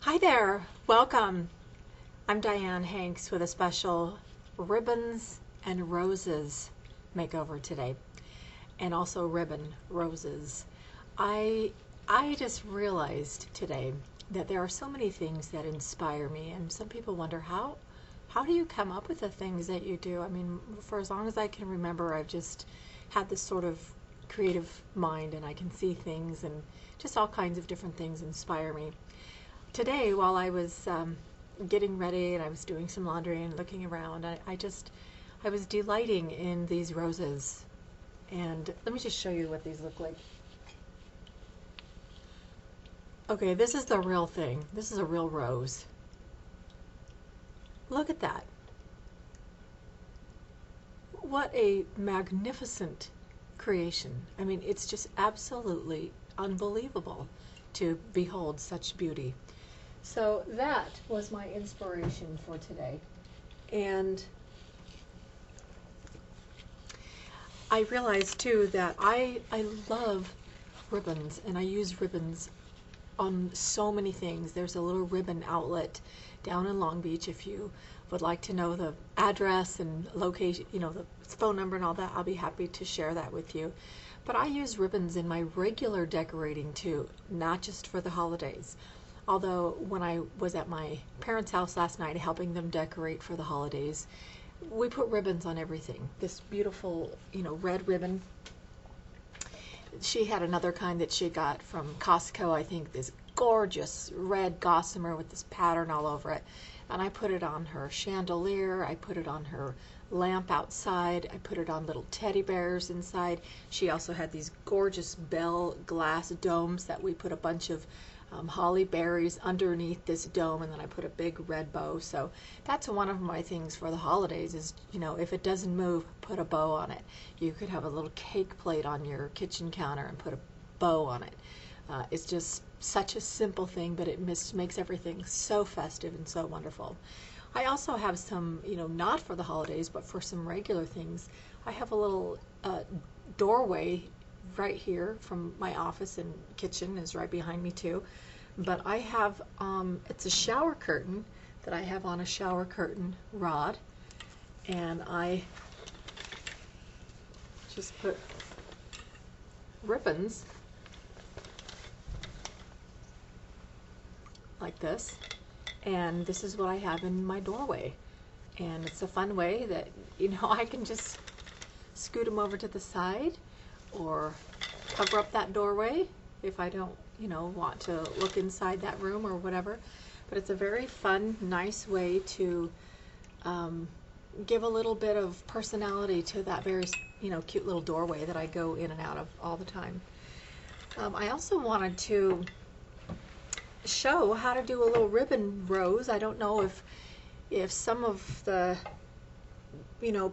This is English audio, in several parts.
Hi there, welcome. I'm Dianne Hanks with a special ribbons and roses makeover today, and also ribbon roses. I just realized today that there are so many things that inspire me, and some people wonder how do you come up with the things that you do? I mean, for as long as I can remember, I've just had this sort of creative mind, and I can see things and just all kinds of different things inspire me. Today, while I was getting ready and I was doing some laundry and looking around, I was delighting in these roses. And let me just show you what these look like. Okay, this is the real thing. This is a real rose. Look at that. What a magnificent creation. I mean, it's just absolutely unbelievable to behold such beauty. So that was my inspiration for today. And I realized too that I love ribbons, and I use ribbons on so many things. There's a little ribbon outlet down in Long Beach. If you would like to know the address and location, the phone number and all that, I'll be happy to share that with you. But I use ribbons in my regular decorating too, not just for the holidays. Although when I was at my parents' house last night helping them decorate for the holidays, we put ribbons on everything. This beautiful, red ribbon. She had another kind that she got from Costco, I think, this gorgeous red gossamer with this pattern all over it. And I put it on her chandelier, I put it on her lamp outside, I put it on little teddy bears inside. She also had these gorgeous bell glass domes that we put a bunch of holly berries underneath this dome, and then I put a big red bow. So that's one of my things for the holidays is, if it doesn't move, put a bow on it. You could have a little cake plate on your kitchen counter and put a bow on it. It's just such a simple thing, but it makes everything so festive and so wonderful. I also have some, not for the holidays, but for some regular things. I have a little doorway right here from my office, and kitchen is right behind me too. But I have, it's a shower curtain that I have on a shower curtain rod, and I just put ribbons like this, and this is what I have in my doorway. And it's a fun way that, I can just scoot them over to the side or cover up that doorway if I don't, want to look inside that room or whatever. But it's a very fun, nice way to give a little bit of personality to that very, cute little doorway that I go in and out of all the time. I also wanted to show how to do a little ribbon rose. I don't know if some of the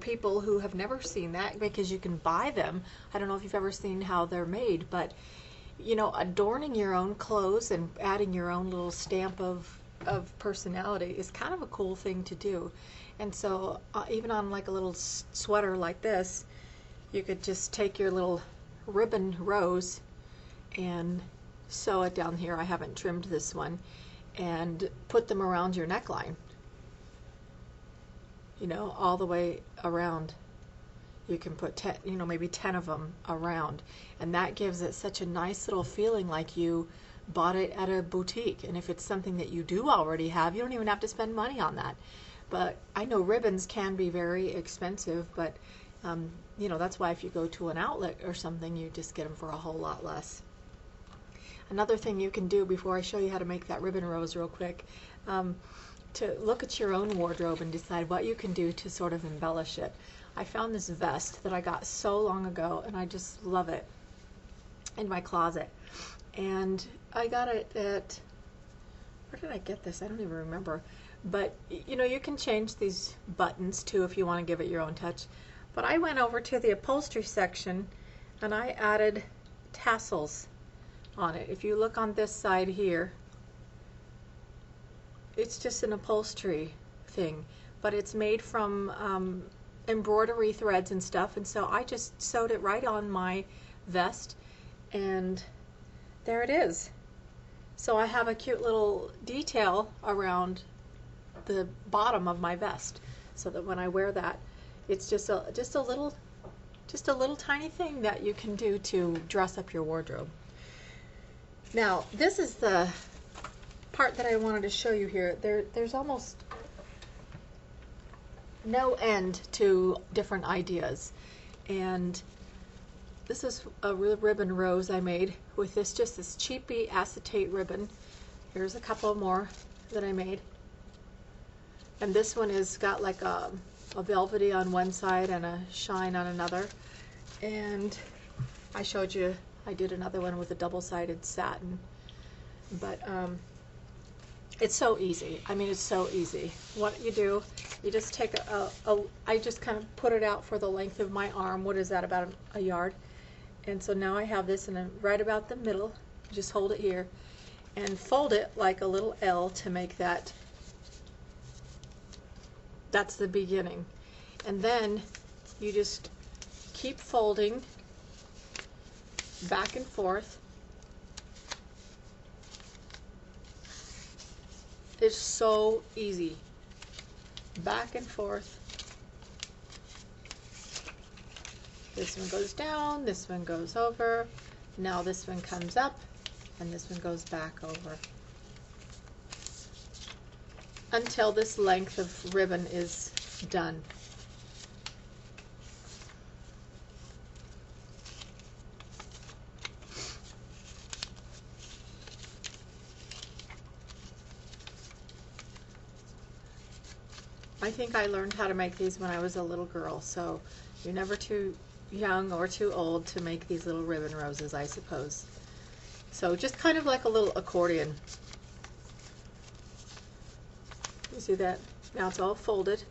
people who have never seen that, because you can buy them. I don't know if you've ever seen how they're made, but adorning your own clothes and adding your own little stamp of personality is kind of a cool thing to do. And so even on like a little sweater like this, you could just take your little ribbon rose and sew it down here. I haven't trimmed this one, and put them around your neckline, all the way around. You can put 10, maybe 10 of them around, and that gives it such a nice little feeling like you bought it at a boutique. And if it's something that you do already have, you don't even have to spend money on that. But I know ribbons can be very expensive, but that's why if you go to an outlet or something, you just get them for a whole lot less. Another thing you can do before I show you how to make that ribbon rose real quick, to look at your own wardrobe and decide what you can do to sort of embellish it. I found this vest that I got so long ago, and I just love it in my closet. And I got it at, where did I get this? I don't even remember. But you can change these buttons too if you want to give it your own touch. But I went over to the upholstery section and I added tassels on it. If you look on this side here, it's just an upholstery thing, but it's made from embroidery threads and stuff, and so I just sewed it right on my vest, and there it is. So I have a cute little detail around the bottom of my vest, so that when I wear that, it's just a little tiny thing that you can do to dress up your wardrobe. Now, this is the part that I wanted to show you here. There's almost no end to different ideas, and this is a ribbon rose I made with this cheapy acetate ribbon. Here's a couple more that I made, and this one is got like a velvety on one side and a shine on another. And I showed you I did another one with a double-sided satin, but it's so easy. I mean, it's so easy. What you do, you just take I just kind of put it out for the length of my arm. What is that, about a yard? And so now I have this right about the middle. Just hold it here and fold it like a little L to make that. That's the beginning. And then you just keep folding back and forth. It's so easy. Back and forth. This one goes down, this one goes over. Now this one comes up, and this one goes back over. Until this length of ribbon is done. I think I learned how to make these when I was a little girl, so you're never too young or too old to make these little ribbon roses, I suppose. So just kind of like a little accordion. You see that? Now it's all folded.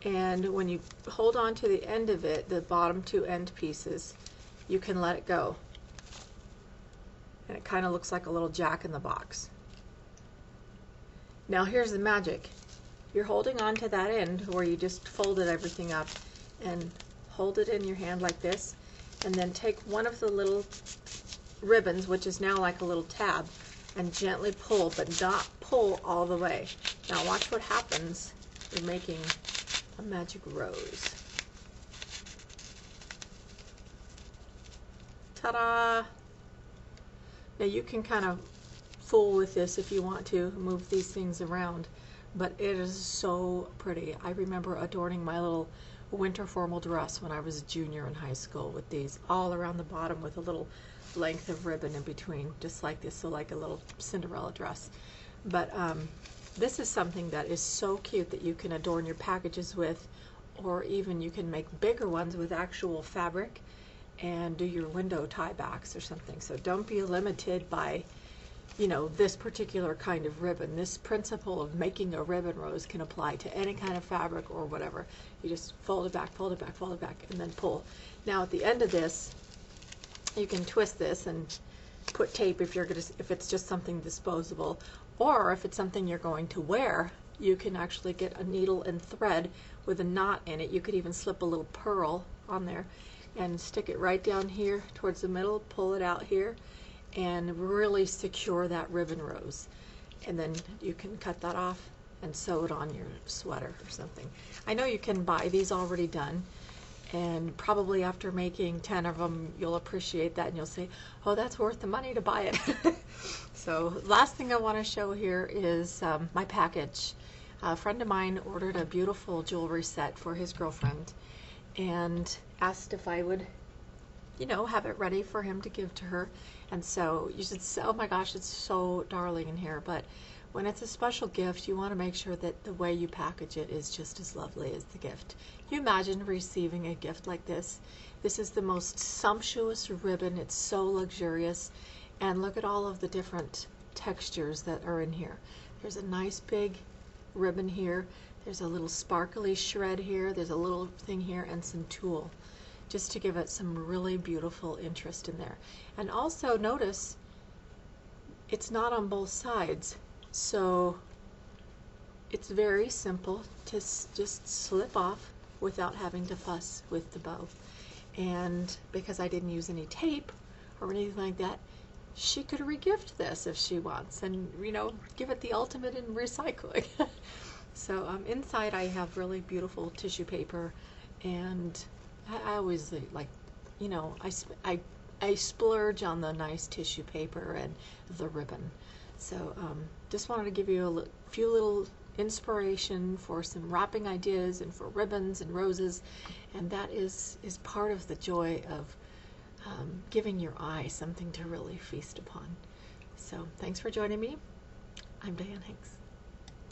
And when you hold on to the end of it, the bottom two end pieces, you can let it go. And it kind of looks like a little jack in the box. Now here's the magic. You're holding on to that end where you just folded everything up, and hold it in your hand like this, and then take one of the little ribbons, which is now like a little tab, and gently pull, but not pull all the way. Now watch what happens. You're making a magic rose. Ta-da! Now you can kind of fool with this if you want to, move these things around, but it is so pretty. I remember adorning my little winter formal dress when I was a junior in high school with these all around the bottom with a little length of ribbon in between, just like this, so like a little Cinderella dress. But this is something that is so cute that you can adorn your packages with, or even you can make bigger ones with actual fabric and do your window tie backs or something. So don't be limited by, you know, this particular kind of ribbon. This principle of making a ribbon rose can apply to any kind of fabric or whatever. You just fold it back, fold it back, fold it back, and then pull. Now at the end of this, you can twist this and put tape if it's just something disposable, or if it's something you're going to wear, you can actually get a needle and thread with a knot in it. You could even slip a little pearl on there and stick it right down here towards the middle, pull it out here, and really secure that ribbon rose. And then you can cut that off and sew it on your sweater or something. I know you can buy these already done, and probably after making 10 of them, you'll appreciate that and you'll say, oh, that's worth the money to buy it. So last thing I want to show here is my package. A friend of mine ordered a beautiful jewelry set for his girlfriend and asked if I would, you know, have it ready for him to give to her. And so you should say, oh my gosh, it's so darling in here. But when it's a special gift, you want to make sure that the way you package it is just as lovely as the gift. Can you imagine receiving a gift like this? This is the most sumptuous ribbon. It's so luxurious. And look at all of the different textures that are in here. There's a nice big ribbon here. There's a little sparkly shred here. There's a little thing here and some tulle, just to give it some really beautiful interest in there. And also notice it's not on both sides, so it's very simple to just slip off without having to fuss with the bow. And because I didn't use any tape or anything like that, she could regift this if she wants, and give it the ultimate in recycling. So inside I have really beautiful tissue paper, and I always like, I splurge on the nice tissue paper and the ribbon. So just wanted to give you a few little inspiration for some wrapping ideas and for ribbons and roses, and that is part of the joy of giving your eye something to really feast upon. So thanks for joining me. I'm Dianne Hanks.